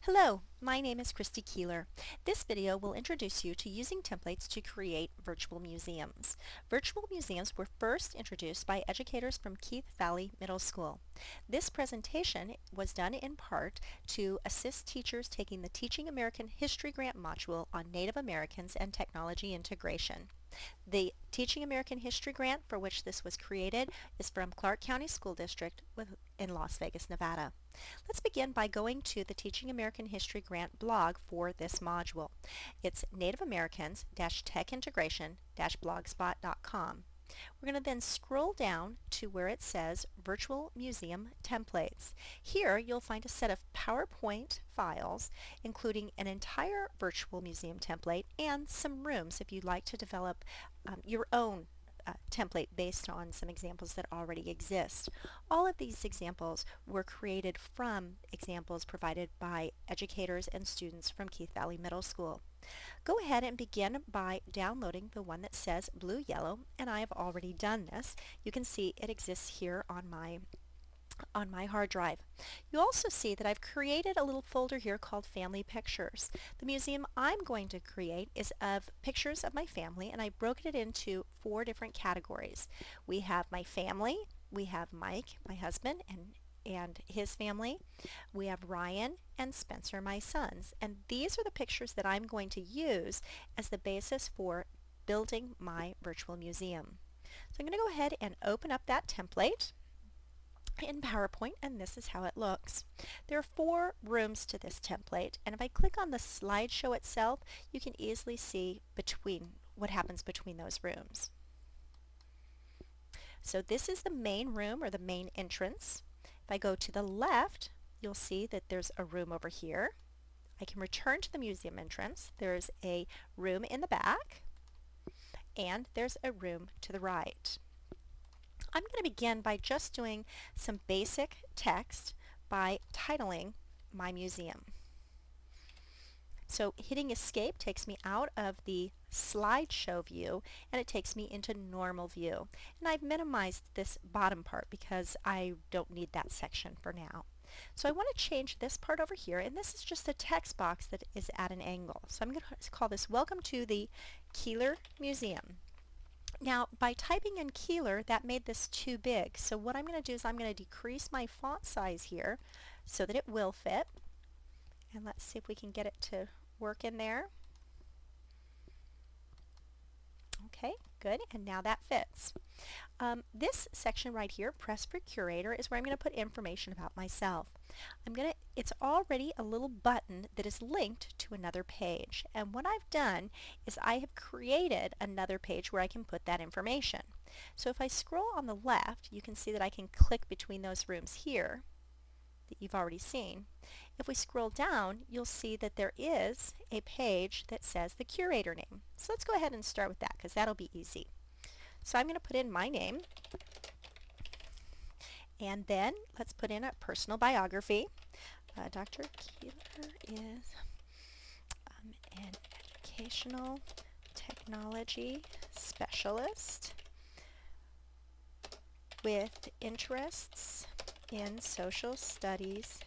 Hello, my name is Christy Keeler. This video will introduce you to using templates to create virtual museums. Virtual museums were first introduced by educators from Keith Valley Middle School. This presentation was done in part to assist teachers taking the Teaching American History Grant module on Native Americans and technology integration. The Teaching American History Grant for which this was created is from Clark County School District in Las Vegas, Nevada. Let's begin by going to the Teaching American History Grant blog for this module. It's Native Americans-Tech-Integration-blogspot.com. We're going to then scroll down to where it says Virtual Museum Templates. Here you'll find a set of PowerPoint files including an entire virtual museum template and some rooms if you'd like to develop your own template based on some examples that already exist. All of these examples were created from examples provided by educators and students from Keith Valley Middle School. Go ahead and begin by downloading the one that says blue yellow, and I have already done this. You can see it exists here on my hard drive. You also see that I've created a little folder here called Family Pictures. The museum I'm going to create is of pictures of my family, and I broke it into 4 different categories. We have my family, we have Mike, my husband, and his family. We have Ryan and Spencer, my sons. And these are the pictures that I'm going to use as the basis for building my virtual museum. So I'm going to go ahead and open up that template in PowerPoint, and this is how it looks. There are 4 rooms to this template, and if I click on the slideshow itself, you can easily see what happens between those rooms. So this is the main room, or the main entrance. If I go to the left, you'll see that there's a room over here. I can return to the museum entrance. There's a room in the back, and there's a room to the right. I'm going to begin by just doing some basic text by titling my museum. So hitting escape takes me out of the slideshow view and it takes me into normal view. And I've minimized this bottom part because I don't need that section for now. So I want to change this part over here, and this is just a text box that is at an angle. So I'm going to call this Welcome to the Keeler Museum. Now, by typing in Keeler, that made this too big. So what I'm going to do is I'm going to decrease my font size here so that it will fit. And let's see if we can get it to work in there. Okay, good, and now that fits. This section right here, Press for Curator, is where I'm going to put information about myself. It's already a little button that is linked to another page, and what I've done is I have created another page where I can put that information. So if I scroll on the left, you can see that I can click between those rooms here that you've already seen. If we scroll down, you'll see that there is a page that says the curator name. So let's go ahead and start with that because that'll be easy. So I'm going to put in my name, and then let's put in a personal biography. Dr. Keeler is an educational technology specialist with interests in social studies,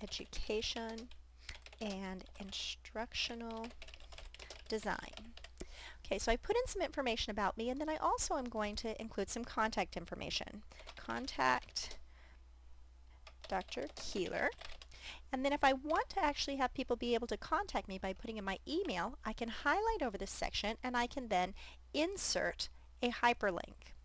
education, and instructional design. Okay, so I put in some information about me, and then I also am going to include some contact information. Contact Dr. Keeler. And then if I want to actually have people be able to contact me by putting in my email, I can highlight over this section and I can then insert a hyperlink.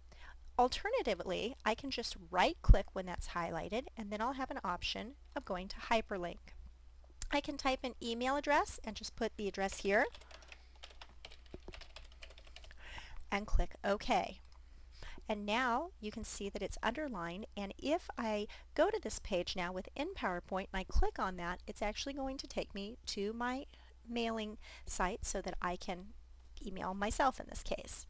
Alternatively, I can just right-click when that's highlighted, and then I'll have an option of going to hyperlink. I can type an email address and just put the address here and click OK. And now you can see that it's underlined, and if I go to this page now within PowerPoint and I click on that, it's actually going to take me to my mailing site so that I can email myself in this case.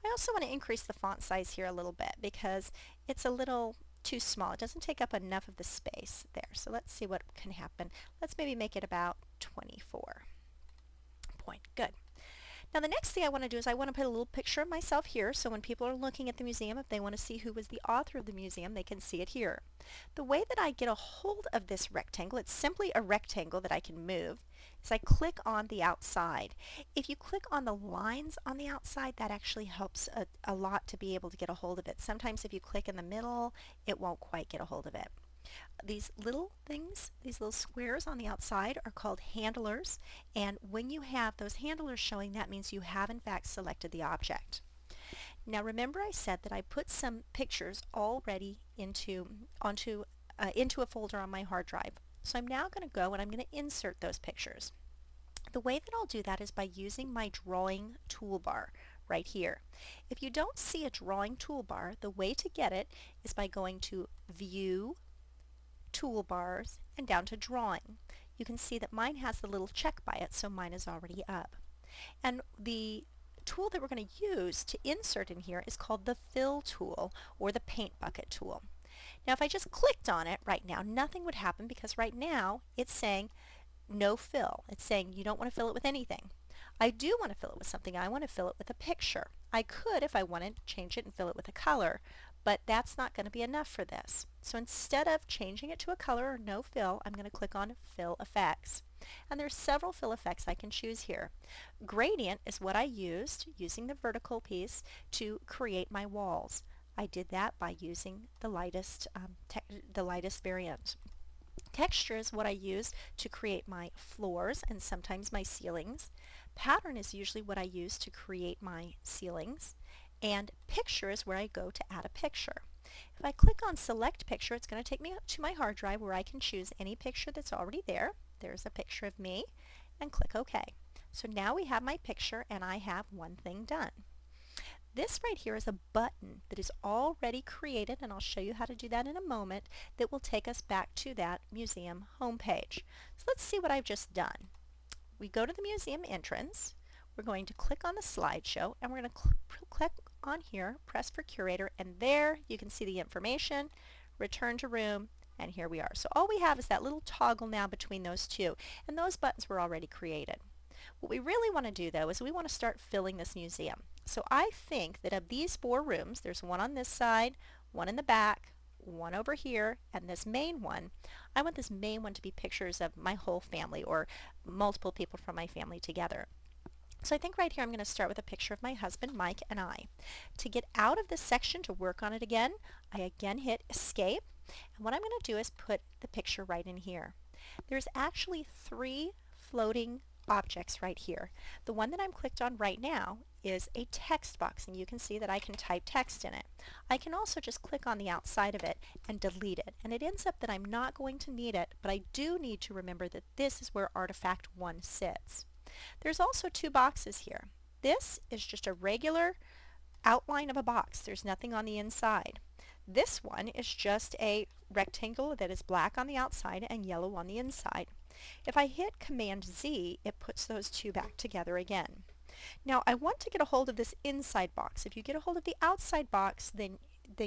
I also want to increase the font size here a little bit because it's a little too small. It doesn't take up enough of the space there. So let's see what can happen. Let's maybe make it about 24 point. Good. Now the next thing I want to do is I want to put a little picture of myself here, so when people are looking at the museum, if they want to see who was the author of the museum, they can see it here. The way that I get a hold of this rectangle, it's simply a rectangle that I can move, is I click on the outside. If you click on the lines on the outside, that actually helps a lot to be able to get a hold of it. Sometimes if you click in the middle, it won't quite get a hold of it. These little things, these little squares on the outside are called handlers, and when you have those handlers showing, that means you have in fact selected the object. Now remember I said that I put some pictures already into a folder on my hard drive. So I'm now going to go and I'm going to insert those pictures. The way that I'll do that is by using my drawing toolbar right here. If you don't see a drawing toolbar, the way to get it is by going to View, Toolbars, and down to Drawing. You can see that mine has the little check by it, so mine is already up. And the tool that we're going to use to insert in here is called the Fill tool or the Paint Bucket tool. Now if I just clicked on it right now, nothing would happen because right now it's saying no fill. It's saying you don't want to fill it with anything. I do want to fill it with something. I want to fill it with a picture. I could, if I wanted, change it and fill it with a color, but that's not going to be enough for this. So instead of changing it to a color or no fill, I'm going to click on Fill Effects. And there's several fill effects I can choose here. Gradient is what I used, using the vertical piece, to create my walls. I did that by using the lightest variant. Texture is what I use to create my floors and sometimes my ceilings. Pattern is usually what I use to create my ceilings. And picture is where I go to add a picture. If I click on Select Picture, it's going to take me to my hard drive where I can choose any picture that's already there. There's a picture of me, and click OK. So now we have my picture and I have one thing done. This right here is a button that is already created, and I'll show you how to do that in a moment, that will take us back to that museum homepage. So let's see what I've just done. We go to the museum entrance, we're going to click on the slideshow, and we're going to click on here, press for curator, and there you can see the information, return to room, and here we are. So all we have is that little toggle now between those two, and those buttons were already created. What we really want to do though is we want to start filling this museum. So I think that of these 4 rooms, there's one on this side, one in the back, one over here, and this main one. I want this main one to be pictures of my whole family or multiple people from my family together. So I think right here I'm going to start with a picture of my husband, Mike, and I. To get out of this section to work on it again, I again hit Escape, and what I'm going to do is put the picture right in here. There's actually 3 floating objects right here. The one that I'm clicked on right now is a text box, and you can see that I can type text in it. I can also just click on the outside of it and delete it, and it ends up that I'm not going to need it, but I do need to remember that this is where artifact 1 sits. There's also 2 boxes here. This is just a regular outline of a box. There's nothing on the inside. This one is just a rectangle that is black on the outside and yellow on the inside. If I hit Command Z, it puts those 2 back together again. Now I want to get a hold of this inside box. If you get a hold of the outside box, then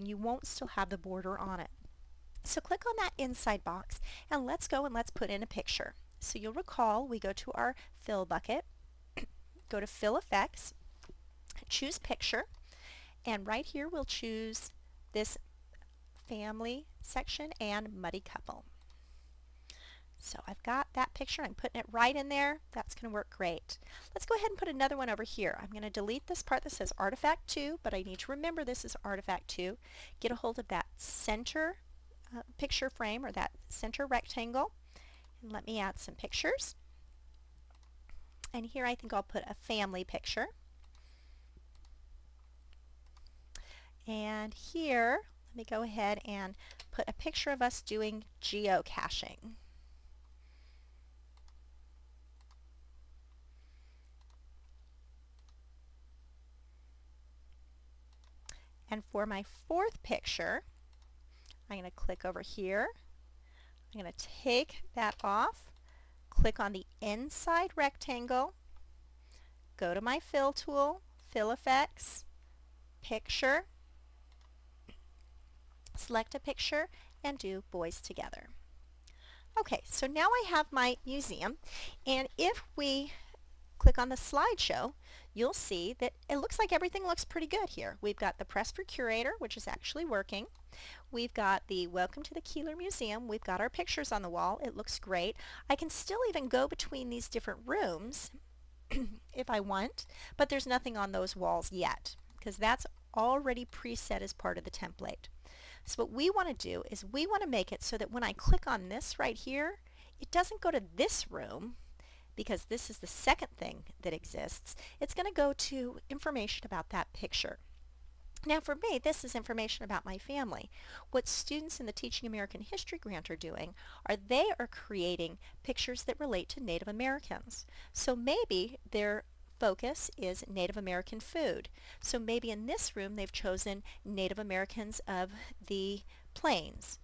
you won't still have the border on it. So click on that inside box and let's go and let's put in a picture. So you'll recall we go to our fill bucket, go to Fill Effects, choose Picture, and right here we'll choose this family section and muddy couple. So I've got that picture, I'm putting it right in there. That's going to work great. Let's go ahead and put another one over here. I'm going to delete this part that says Artifact 2, but I need to remember this is Artifact 2. Get a hold of that center picture frame or that center rectangle, and let me add some pictures. And here I think I'll put a family picture. And here, let me go ahead and put a picture of us doing geocaching. And for my 4th picture, I'm going to click over here. I'm going to take that off, click on the inside rectangle, go to my Fill tool, Fill Effects, Picture, select a picture, and do Boys Together. Okay, so now I have my museum, and if we click on the slideshow, you'll see that it looks like everything looks pretty good here. We've got the Press for Curator, which is actually working. We've got the Welcome to the Keeler Museum. We've got our pictures on the wall. It looks great. I can still even go between these different rooms if I want, but there's nothing on those walls yet because that's already preset as part of the template. So what we want to do is we want to make it so that when I click on this right here, it doesn't go to this room because this is the second thing that exists. It's going to go to information about that picture. Now for me, this is information about my family. What students in the Teaching American History grant are doing are they are creating pictures that relate to Native Americans. So maybe their focus is Native American food. So maybe in this room they've chosen Native Americans of the Plains.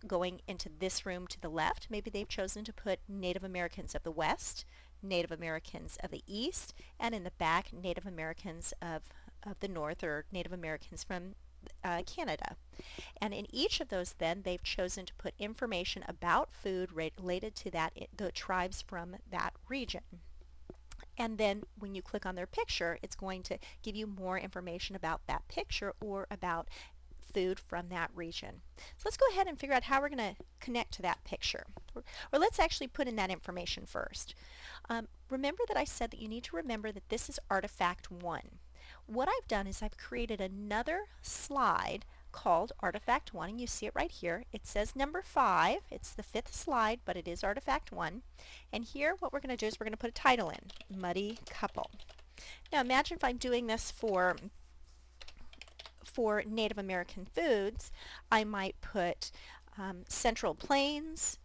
Going into this room to the left, maybe they've chosen to put Native Americans of the West, Native Americans of the East, and in the back, Native Americans of the North, or Native Americans from Canada. And in each of those then they've chosen to put information about food related to the tribes from that region. And then when you click on their picture, it's going to give you more information about that picture or about food from that region. So let's go ahead and figure out how we're going to connect to that picture. Or let's actually put in that information first. Remember that I said that you need to remember that this is Artifact 1. What I've done is I've created another slide called Artifact 1, and you see it right here. It says number 5. It's the 5th slide, but it is Artifact 1. And here what we're going to do is we're going to put a title in, Muddy Couple. Now imagine if I'm doing this for Native American foods. I might put Central Plains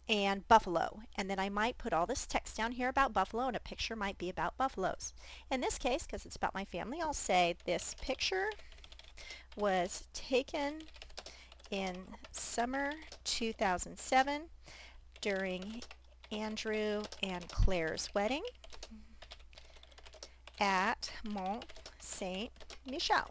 and buffalo, and then I might put all this text down here about buffalo, and a picture might be about buffaloes. In this case, because it's about my family, I'll say this picture was taken in summer 2007 during Andrew and Claire's wedding at Mont Saint Michel.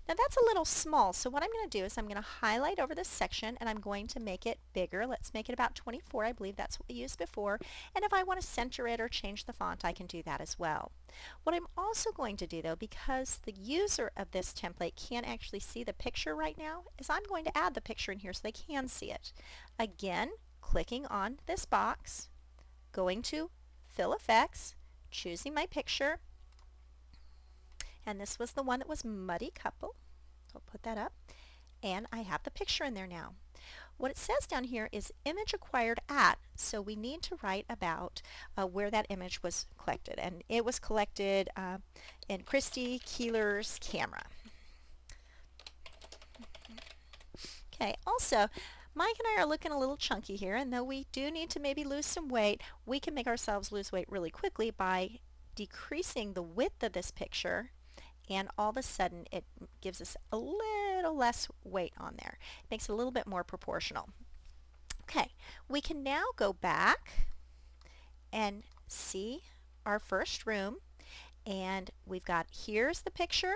Now that's a little small, so what I'm going to do is I'm going to highlight over this section and I'm going to make it bigger. Let's make it about 24. I believe that's what we used before. And if I want to center it or change the font, I can do that as well. What I'm also going to do though, because the user of this template can't actually see the picture right now, is I'm going to add the picture in here so they can see it. Again, clicking on this box, going to Fill Effects, choosing my picture, and this was the one that was Muddy Couple. So I'll put that up. And I have the picture in there now. What it says down here is image acquired at, so we need to write about where that image was collected. And it was collected in Christy Keeler's camera. Okay, also, Mike and I are looking a little chunky here, and though we do need to maybe lose some weight, we can make ourselves lose weight really quickly by decreasing the width of this picture, and all of a sudden it gives us a little less weight on there. It makes it a little bit more proportional. Okay, we can now go back and see our first room, and we've got here's the picture,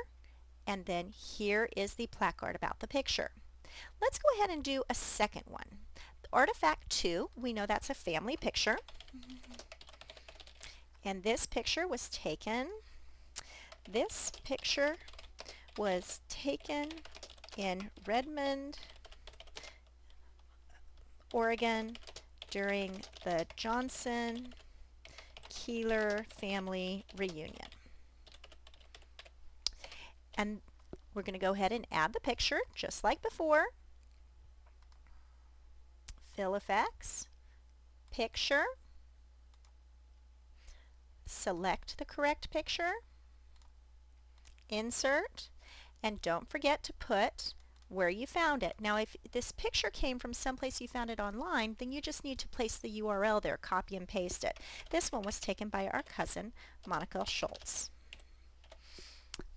and then here is the placard about the picture. Let's go ahead and do a second one. Artifact 2, we know that's a family picture, and this picture was taken in Redmond, Oregon during the Johnson Keeler family reunion. And we're going to go ahead and add the picture just like before. Fill Effects, Picture, select the correct picture, insert, and don't forget to put where you found it. Now if this picture came from someplace you found it online, then you just need to place the URL there, copy and paste it. This one was taken by our cousin Monica Schultz.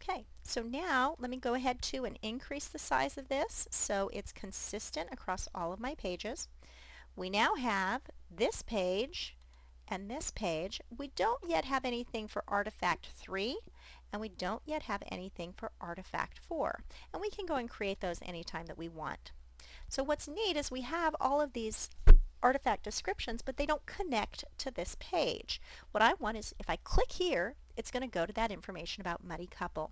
Okay, so now let me go ahead too and increase the size of this so it's consistent across all of my pages. We now have this page and this page. We don't yet have anything for Artifact 3, and we don't yet have anything for Artifact 4. And we can go and create those anytime that we want. So what's neat is we have all of these artifact descriptions, but they don't connect to this page. What I want is if I click here, it's going to go to that information about Muddy Couple.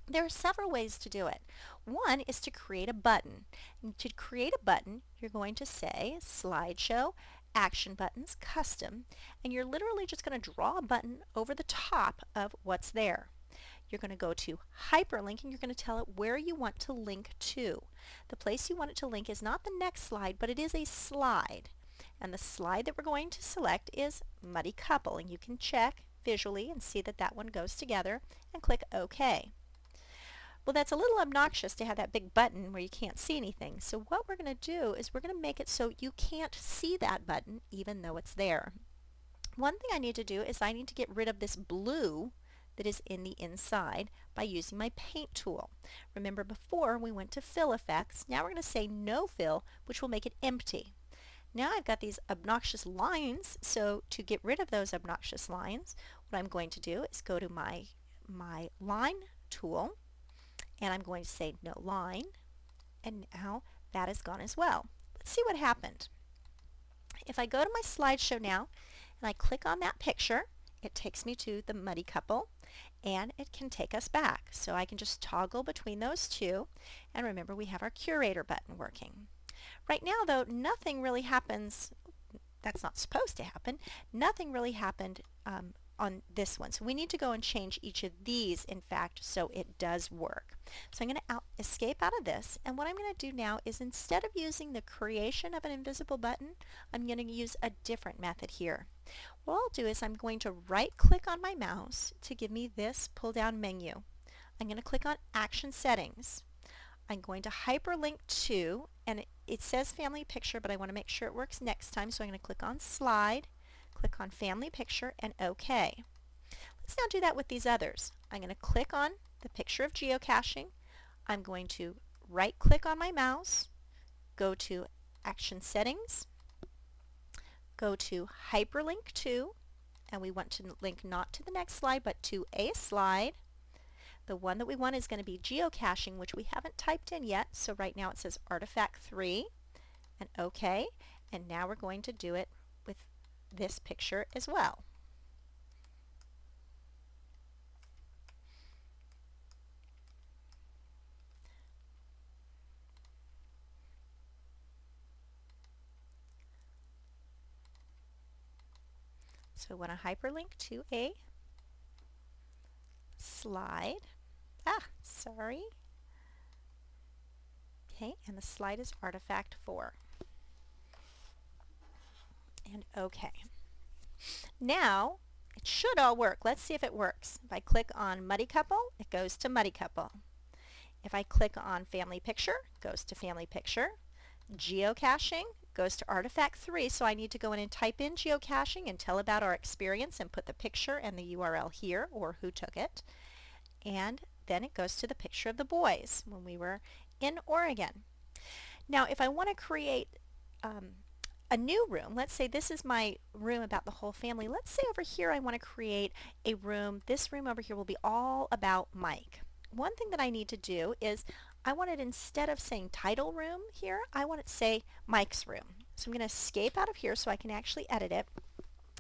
There are several ways to do it. One is to create a button. And to create a button, you're going to say Slideshow, Action Buttons, Custom, and you're literally just going to draw a button over the top of what's there. You're going to go to Hyperlink and you're going to tell it where you want to link to. The place you want it to link is not the next slide, but it is a slide. And the slide that we're going to select is Muddy Couple, and you can check visually and see that that one goes together and click OK. Well, that's a little obnoxious to have that big button where you can't see anything. So what we're going to do is we're going to make it so you can't see that button even though it's there. One thing I need to do is I need to get rid of this blue that is in the inside by using my paint tool. Remember before we went to fill effects, now we're going to say no fill, which will make it empty. Now I've got these obnoxious lines, so to get rid of those obnoxious lines, what I'm going to do is go to my line tool, and I'm going to say no line, and now that is gone as well. Let's see what happened. If I go to my slideshow now and I click on that picture, it takes me to the Muddy Couple, and it can take us back. So I can just toggle between those two, and remember we have our curator button working. Right now though, nothing really happens. That's not supposed to happen. Nothing really happened on this one. So we need to go and change each of these, in fact, so it does work. So I'm going to escape out of this, and what I'm going to do now is instead of using the creation of an invisible button, I'm going to use a different method here. What I'll do is I'm going to right click on my mouse to give me this pull down menu. I'm going to click on Action Settings. I'm going to hyperlink to, and it says Family Picture, but I want to make sure it works next time, so I'm going to click on Slide, click on Family Picture, and OK. Let's now do that with these others. I'm going to click on the picture of geocaching. I'm going to right click on my mouse, go to Action Settings, go to Hyperlink to, and we want to link not to the next slide but to a slide. The one that we want is going to be geocaching, which we haven't typed in yet, so right now it says Artifact 3, and OK, and now we're going to do it with this picture as well. So I want to hyperlink to a slide. Sorry. Okay, and the slide is Artifact 4. And OK. Now, it should all work. Let's see if it works. If I click on Muddy Couple, it goes to Muddy Couple. If I click on Family Picture, it goes to Family Picture. Geocaching goes to Artifact 3, so I need to go in and type in geocaching and tell about our experience and put the picture and the URL here, or who took it. And then it goes to the picture of the boys when we were in Oregon. Now if I want to create a new room, let's say this is my room about the whole family. Let's say over here I want to create a room. This room over here will be all about Mike. One thing that I need to do is I want it, instead of saying title room here, I want it to say Mike's room. So I'm going to escape out of here so I can actually edit it.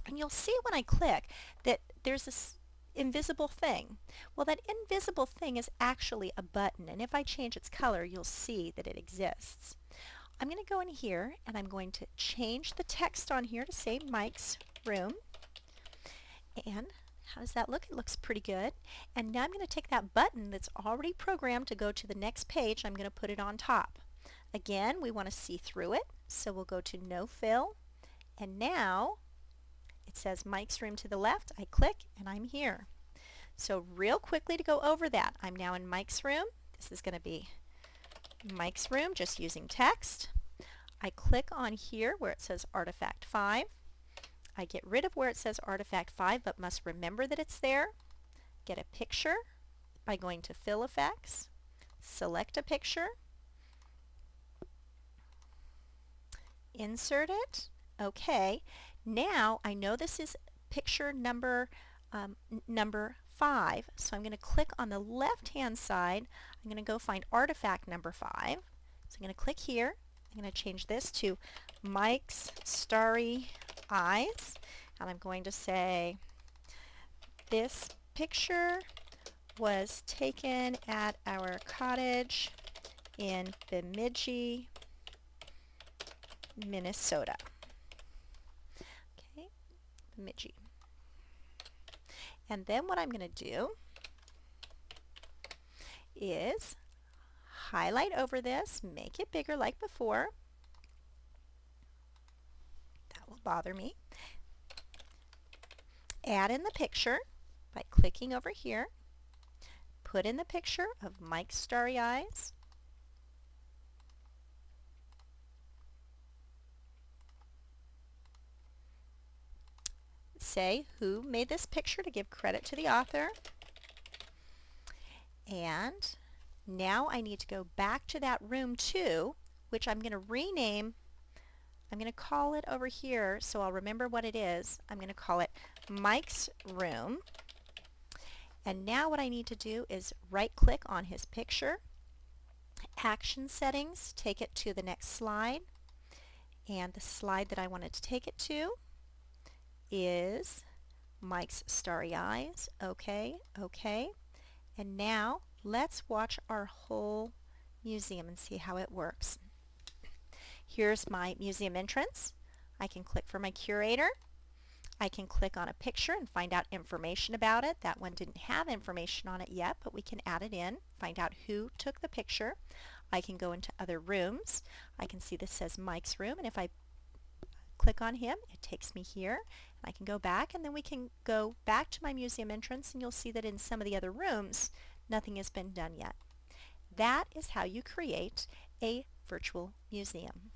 And you'll see when I click that there's this invisible thing. Well, that invisible thing is actually a button, and if I change its color, you'll see that it exists. I'm going to go in here and I'm going to change the text on here to say Mike's room. And how does that look? It looks pretty good. And now I'm going to take that button that's already programmed to go to the next page. I'm going to put it on top. Again, we want to see through it, so we'll go to No Fill. And now it says Mike's room to the left. I click and I'm here. So real quickly to go over that, I'm now in Mike's room. This is going to be Mike's room just using text. I click on here where it says Artifact 5. I get rid of where it says Artifact 5 but must remember that it's there. Get a picture by going to Fill Effects. Select a picture. Insert it. OK. Now I know this is picture number 5, so I'm going to click on the left hand side. I'm going to go find artifact number 5. So I'm going to click here I'm going to change this to Mike's Starry Eyes, and I'm going to say this picture was taken at our cottage in Bemidji, Minnesota. Okay, Bemidji. And then what I'm going to do is highlight over this, make it bigger like before. That will bother me. Add in the picture by clicking over here. Put in the picture of Mike's Starry Eyes. Say who made this picture to give credit to the author. And now I need to go back to that room 2, which I'm going to rename. I'm going to call it over here so I'll remember what it is. I'm going to call it Mike's Room. And now what I need to do is right-click on his picture, Action Settings, take it to the next slide. And the slide that I wanted to take it to is Mike's Starry Eyes. Okay, okay. And now let's watch our whole museum and see how it works. Here's my museum entrance. I can click for my curator. I can click on a picture and find out information about it. That one didn't have information on it yet, but we can add it in, find out who took the picture. I can go into other rooms. I can see this says Mike's Room, and if I click on him, it takes me here. I can go back, and then we can go back to my museum entrance, and you'll see that in some of the other rooms, nothing has been done yet. That is how you create a virtual museum.